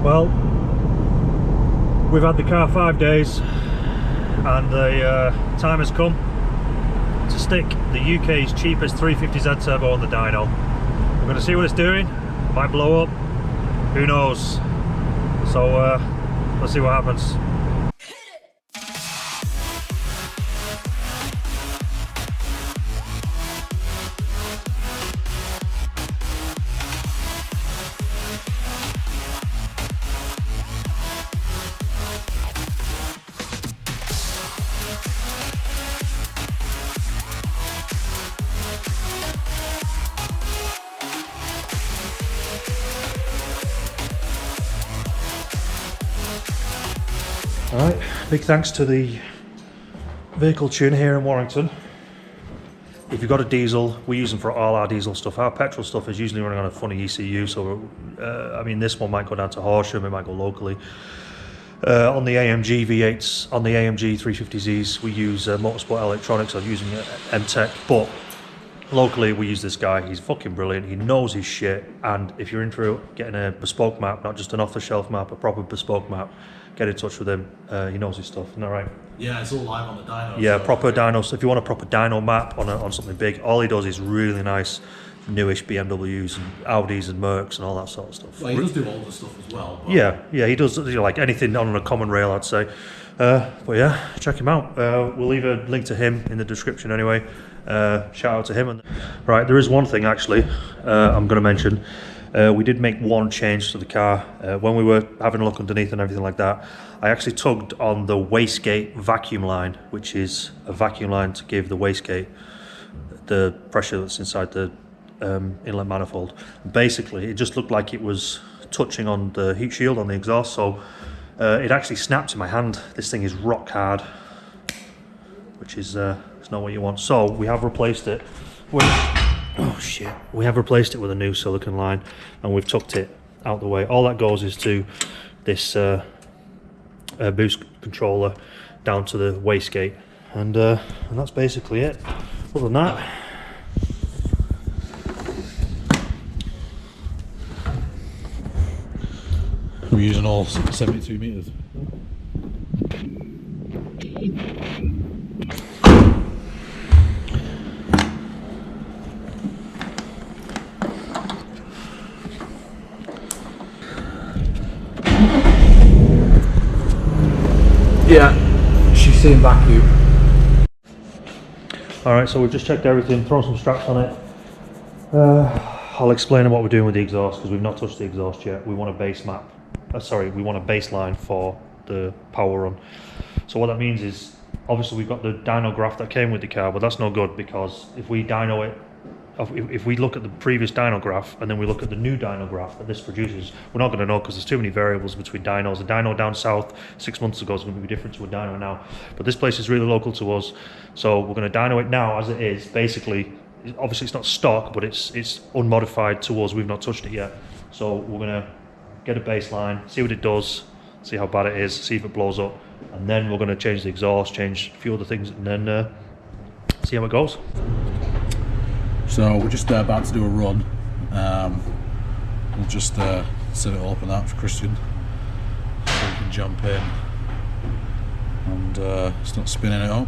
Well, we've had the car 5 days and the time has come to stick the UK's cheapest 350Z turbo on the dyno. We're going to see what it's doing. It might blow up, who knows. So let's see what happens. Alright, big thanks to the vehicle tuner here in Warrington. If you've got a diesel, we use them for all our diesel stuff. Our petrol stuff is usually running on a funny ECU, so I mean this one might go down to Horsham, it might go locally. On the AMG V8s, on the AMG 350Zs, we use Motorsport Electronics. I'm using M-Tech, but locally we use this guy. He's fucking brilliant, he knows his shit, and if you're into getting a bespoke map, not just an off-the-shelf map, a proper bespoke map, get in touch with him. He knows his stuff, isn't that right? Yeah, it's all live on the dyno. Yeah, so proper dyno. So if you want a proper dyno map on something big, all he does is really nice, newish BMWs and Audis and Mercs and all that sort of stuff. Well, he does do older stuff as well. But yeah, he does, you know, like anything on a common rail, I'd say. But yeah, check him out. We'll leave a link to him in the description anyway. Shout out to him. Right, there is one thing actually I'm going to mention. We did make one change to the car. When we were having a look underneath and everything like that, I actually tugged on the wastegate vacuum line, which is a vacuum line to give the wastegate the pressure that's inside the inlet manifold. Basically, it just looked like it was touching on the heat shield on the exhaust, so it actually snapped in my hand. This thing is rock hard, which is it's not what you want. So we have replaced it with... Oh shit, we have replaced it with a new silicon line and we've tucked it out the way. All that goes is to this boost controller down to the wastegate, and that's basically it. Other than that, we're using all 72 meters. Yeah, she's saying vacuum. Alright, so we've just checked everything, thrown some straps on it. I'll explain what we're doing with the exhaust because we've not touched the exhaust yet. We want a base map. We want a baseline for the power run. So what that means is, obviously we've got the dyno graph that came with the car, but that's no good because if we dyno it, if we look at the previous dyno graph and then we look at the new dyno graph that this produces, we're not going to know because there's too many variables between dynos. A dyno down south 6 months ago is going to be different to a dyno now. But this place is really local to us, so we're going to dyno it now as it is. Basically, obviously it's not stock, but it's unmodified to us. We've not touched it yet. So we're going to get a baseline, see what it does, see how bad it is, see if it blows up, and then we're going to change the exhaust, change a few other things, and then see how it goes. So we're just about to do a run. We'll just set it up and that for Christian, so we can jump in and start spinning it up.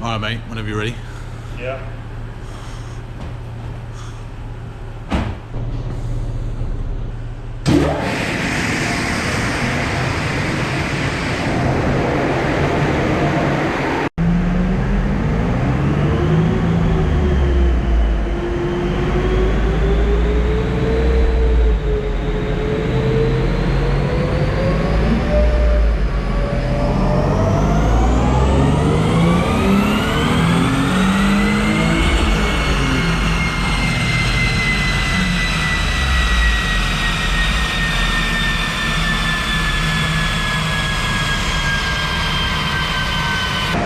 Alright mate, whenever you're ready. Yeah.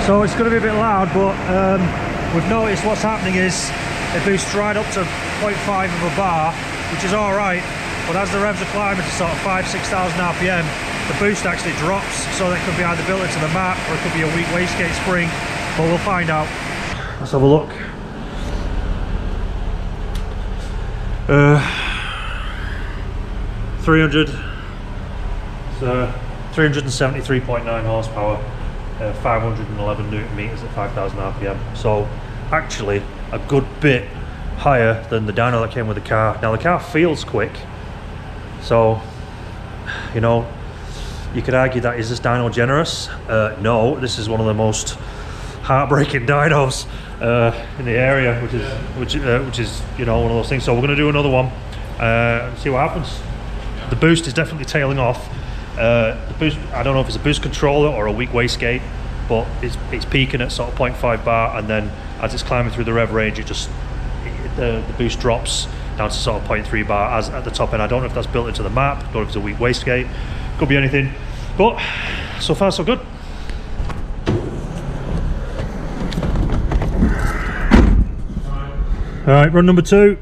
So it's going to be a bit loud, but we've noticed what's happening is it boosts right up to 0.5 of a bar, which is alright, but as the revs are climbing to sort of 5,000–6,000 RPM, the boost actually drops, so that could be either built into the map or it could be a weak wastegate spring, but we'll find out. Let's have a look. 300. So 373.9 horsepower, 511 newton meters at 5,000 RPM. So actually a good bit higher than the dyno that came with the car. Now the car feels quick, so you know, you could argue that, is this dyno generous? No, this is one of the most heartbreaking dynos in the area, which is you know, one of those things. So we're going to do another one and see what happens. The boost is definitely tailing off. The boost, I don't know if it's a boost controller or a weak wastegate, but it's peaking at sort of 0.5 bar, and then as it's climbing through the rev range, the boost drops down to sort of 0.3 bar as at the top end. I don't know if that's built into the map, don't know if it's a weak wastegate, could be anything, but so far so good. All right, run number 2.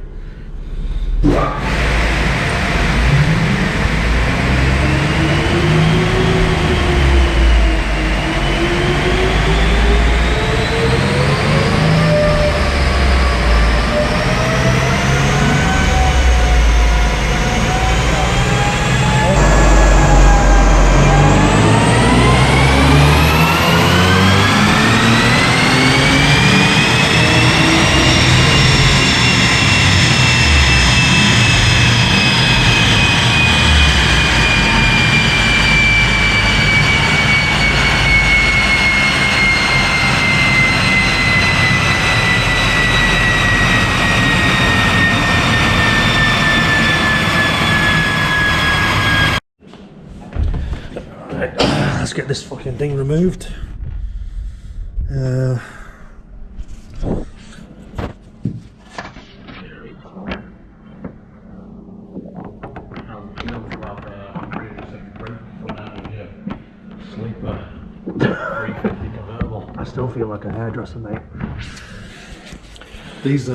Let's get this fucking thing removed. Sleeper 350 convertible. I still feel like a hairdresser, mate. These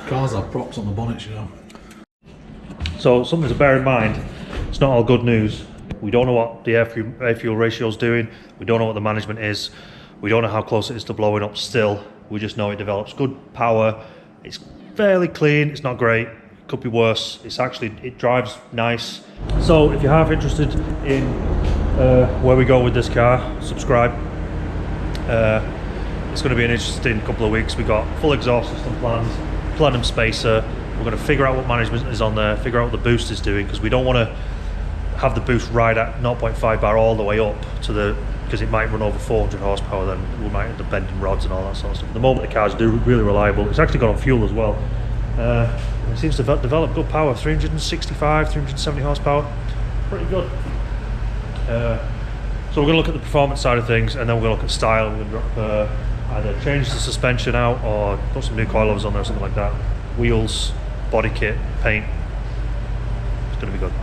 cars have props on the bonnets, you know. So something to bear in mind, it's not all good news. We don't know what the air fuel ratio is doing. We don't know what the management is. We don't know how close it is to blowing up still. We just know it develops good power. It's fairly clean. It's not great. It could be worse. It drives nice. So if you're half interested in where we go with this car, subscribe. It's going to be an interesting couple of weeks. We got full exhaust system plans, Plenum spacer. We're going to figure out what management is on there, figure out what the boost is doing, because we don't want to have the boost right at 0.5 bar all the way up to because it might run over 400 horsepower, then we might end up bending rods and all that sort of stuff. At the moment the car's really reliable. It's actually got on fuel as well. It seems to develop good power, 365, 370 horsepower, pretty good. So we're going to look at the performance side of things, and then we're going to look at style. We're going to either change the suspension out or put some new coilovers on there or something like that. Wheels, body kit, paint. It's going to be good.